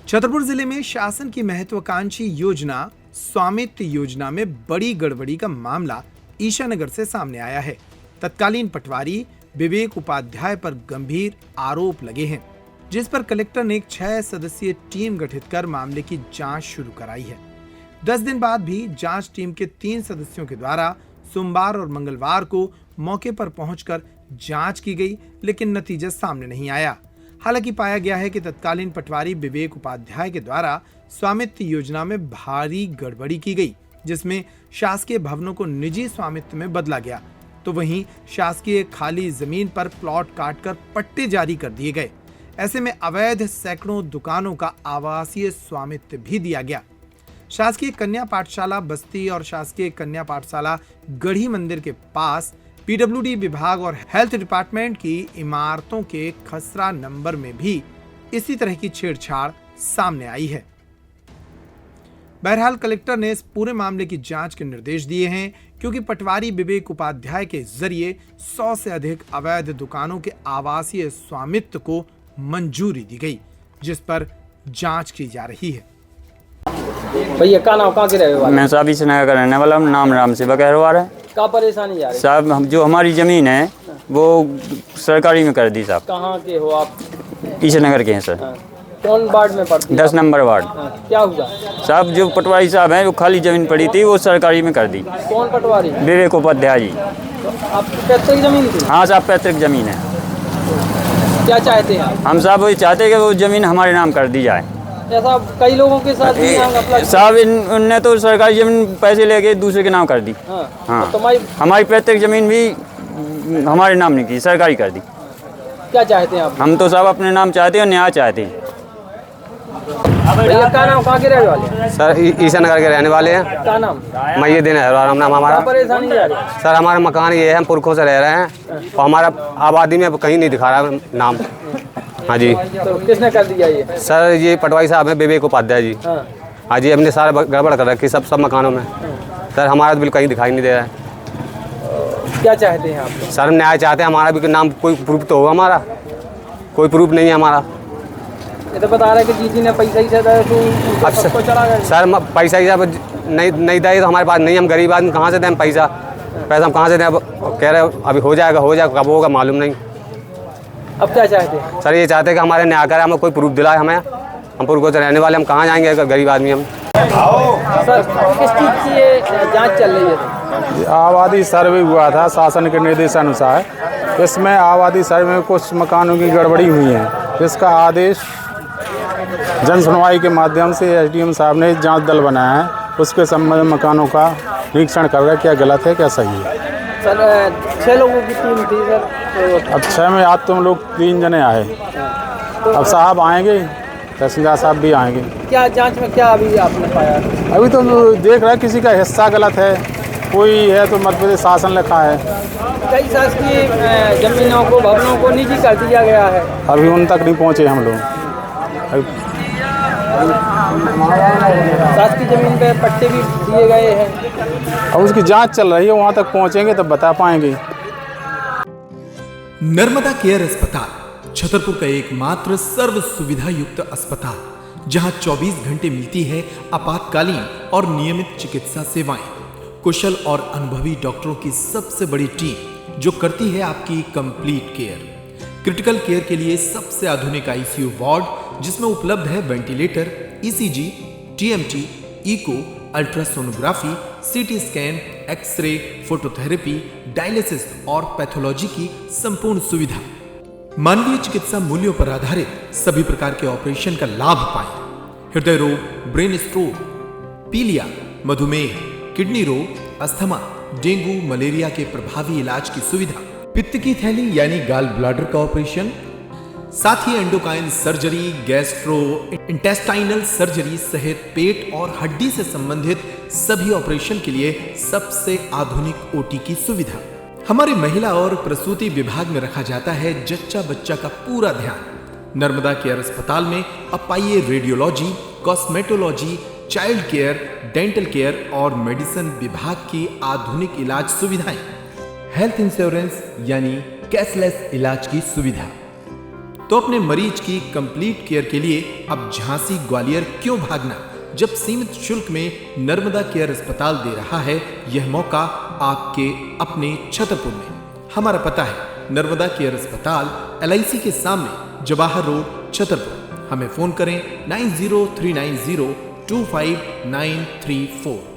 छतरपुर जिले में शासन की महत्वाकांक्षी योजना स्वामित्व योजना में बड़ी गड़बड़ी का मामला ईशानगर से सामने आया है। तत्कालीन पटवारी विवेक उपाध्याय पर गंभीर आरोप लगे हैं, जिस पर कलेक्टर ने एक 6 सदस्यीय टीम गठित कर मामले की जांच शुरू कराई है। 10 दिन बाद भी जांच टीम के 3 सदस्यों के द्वारा सोमवार और मंगलवार को मौके पर पहुंचकर जांच की गई, लेकिन नतीजा सामने नहीं आया। हालांकि पाया गया है कि तत्कालीन पटवारी विवेक उपाध्याय के द्वारा स्वामित्व योजना में भारी गड़बड़ी की गई, जिसमें शासकीय भवनों को निजी स्वामित्व में बदला गया, तो वहीं शासकीय खाली जमीन पर प्लॉट काटकर पट्टे जारी कर दिए गए। ऐसे में अवैध सैकड़ों दुकानों का आवासीय स्वामित्व भी दिया गया। शासकीय कन्या पाठशाला बस्ती और शासकीय कन्या पाठशाला गढ़ी मंदिर के पास पीडब्ल्यूडी विभाग और हेल्थ डिपार्टमेंट की इमारतों के खसरा नंबर में भी इसी तरह की छेड़छाड़ सामने आई है। बहरहाल कलेक्टर ने इस पूरे मामले की जांच के निर्देश दिए हैं, क्योंकि पटवारी विवेक उपाध्याय के जरिए 100 से अधिक अवैध दुकानों के आवासीय स्वामित्व को मंजूरी दी गई, जिस पर जांच की जा रही है। भैया का नाम कहाँ के रहने वाले? मैं साहब इस नगर का रहने वाला हूँ। नाम राम सेवा कहरवार है। क्या परेशानी आ रही है साहब? हम जो हमारी ज़मीन है वो सरकारी में कर दी साहब। कहाँ के हो आप? ईशानगर के हैं सर। कौन वार्ड में पड़ती है? 10 नंबर वार्ड। क्या हुआ साहब? जो पटवारी साहब हैं वो खाली ज़मीन पड़ी थी, वो सरकारी में कर दी। कौन पटवारी? विवेक उपाध्याय जी। तो आपकी पैतृक जमीन थी? हाँ साहब, पैतृक ज़मीन है। क्या चाहते हैं आप? हम साहब वही चाहते हैं कि वो ज़मीन हमारे नाम कर दी जाए। ऐसा कई लोगों के साथ साहब उनने तो सरकारी ज़मीन पैसे लेके दूसरे के नाम कर दी। हाँ, तो हमारी पैतृक ज़मीन भी हमारे नाम नहीं की, सरकारी कर दी। क्या चाहते हैं आप? हम तो साहब अपने नाम चाहते हैं और न्याय चाहते हैं। भैया का नाम कहाँ के रहने वाले? सर ईशानगर के रहने वाले हैं। क्या नाम? महीउद्दीन है नाम हमारा। परेशानी आ रही है? सर हमारा मकान ये है, हम पुरखों से रह रहे हैं और हमारा आबादी में कहीं नहीं दिखा रहा नाम। हाँ जी। तो किसने कर दिया ये? सर ये पटवारी साहब हैं विवेक उपाध्याय जी। हाँ जी, हमने सारा गड़बड़ कर रखी सब मकानों में। सर हमारा तो बिल्कुल कहीं दिखाई नहीं दे रहा है। क्या चाहते हैं आप? सर हम न्याय चाहते हैं, हमारा भी नाम कोई प्रूफ तो हो। हमारा कोई प्रूफ नहीं है हमारा। ये तो बता रहा है कि जीजी ने पैसा ही दिया तो सबको चला गया। सर पैसा ही नहीं दिया तो हमारे पास नहीं, हम गरीब आदमी कहाँ से दें पैसा हम कहाँ से दें? अब कह रहे अभी हो जाएगा कब होगा मालूम नहीं। अब क्या चाहते हैं? सर ये चाहते हैं कि हमारे न्याय करें, हमें कोई प्रूफ दिलाए हमें। हम पुरखों से रहने वाले, हम कहाँ जाएंगे अगर गरीब आदमी हम। सर किस चीज़ की ये जाँच चल रही है? आबादी सर्वे हुआ था शासन के निर्देशानुसार। इसमें आबादी सर्वे में कुछ मकानों की गड़बड़ी हुई है, जिसका आदेश जन सुनवाई के माध्यम से एसडीएम साहब ने जांच दल बनाया है। उसके संबंध में मकानों का निरीक्षण कर रहा है, क्या गलत है क्या सही है। सर 6 लोगों की टीम थी सर। अब 6 में आज तुम लोग 3 जने आए, अब साहब आएंगे, तहसीलदार साहब भी आएंगे। क्या जांच में क्या अभी आपने पाया? अभी तो देख रहे हैं किसी का हिस्सा गलत है, कोई है तो मध्य प्रदेश शासन लिखा है। कई शासकीय जमीनों को भवनों को निजी कर दिया गया है। अभी उन तक नहीं पहुँचे हम लोग। शासकीय जमीन पे पट्टे भी दिए गए हैं। अब उसकी जांच चल रही है, वहां तक पहुंचेंगे तब बता पाएंगे। नर्मदा केयर अस्पताल छतरपुर का एकमात्र सर्व सुविधा युक्त अस्पताल, जहां 24 घंटे मिलती है आपातकालीन और नियमित चिकित्सा सेवाएं। कुशल और अनुभवी डॉक्टरों की सबसे बड़ी टीम जो करती है आपकी कंप्लीट केयर। क्रिटिकल केयर के लिए सबसे आधुनिक आईसीयू वार्ड, जिसमें उपलब्ध है ventilator, ECG, TMT, echo, ultrasonography, CT scan, X-ray, phototherapy, dialysis और पैथोलॉजी की संपूर्ण सुविधा। मानवीय चिकित्सा मूल्यों पर आधारित सभी प्रकार के ऑपरेशन का लाभ पाएं। हृदय रोग, ब्रेन स्ट्रोक, पीलिया, मधुमेह, किडनी रोग, अस्थमा, डेंगू, मलेरिया के प्रभावी इलाज की सुविधा, पित्त की थैली यानी गाल ब्लैडर का ऑपरेशन, साथ ही endocrine surgery, gastro intestinal surgery सहित पेट और हड्डी से संबंधित सभी ऑपरेशन के लिए सबसे आधुनिक ओटी की सुविधा। हमारे महिला और प्रसूति विभाग में रखा जाता है जच्चा बच्चा का पूरा ध्यान। नर्मदा केयर अस्पताल में अब पाइए radiology, cosmetology, child care, dental care और मेडिसिन विभाग की आधुनिक इलाज सुविधाएं, हेल्थ इंश्योरेंस यानी कैशलेस इलाज की सुविधा। तो अपने मरीज की कंप्लीट केयर के लिए अब झांसी ग्वालियर क्यों भागना, जब सीमित शुल्क में नर्मदा केयर अस्पताल दे रहा है यह मौका आपके अपने छतरपुर में। हमारा पता है नर्मदा केयर अस्पताल LIC के सामने, जवाहर रोड, छतरपुर। हमें फोन करें 9039025934।